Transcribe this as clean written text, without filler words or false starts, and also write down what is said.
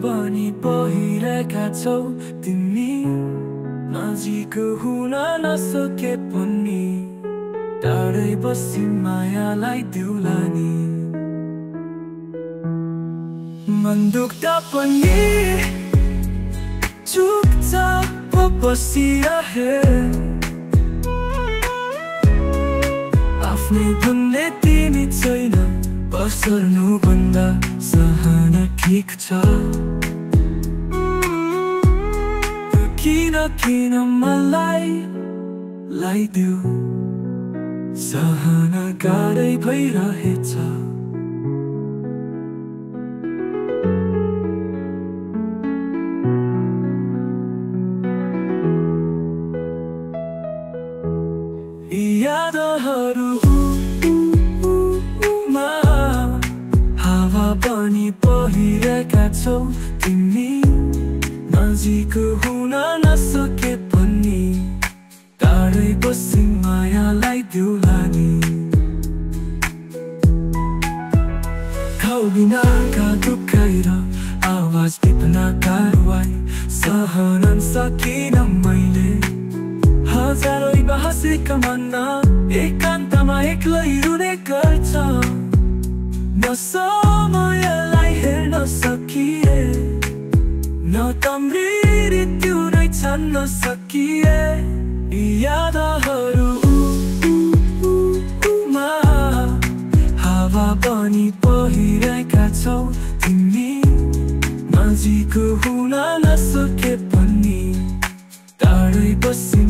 पनि बहिरहेका छौ तिमी नजिक हुन नसके पनि टाढै बसी मायालाई दिउला नि मन दुख्दा पनि चुपचाप बसिरहे आफ्नै भन्ने तिमी छैन पसर्नु भन्दा सहन ठिक छ किन मलाई लाइदेऊ सहन गाह्रै भइरहेछ यादहरूमा हावा पनि बहिरहेका छौ तिमी नजिक हुन नसके पनि टाढै बसी मायालाई दिउला नि घाउ बिनाका दुखाइ र आवाज टिप्नका रुवाई सहन सकिन मैले हजारौं बहसेका मनमा एकान्तमा एक्लै रुने गर्छ न समयलाई हेर्न सकिए न तम्रिरी तिउरै छान्न सकिए यादहरूमा हावा पनि बहिरहेका छौ तिमी नजिक हुन नसके पनि टाढै बसी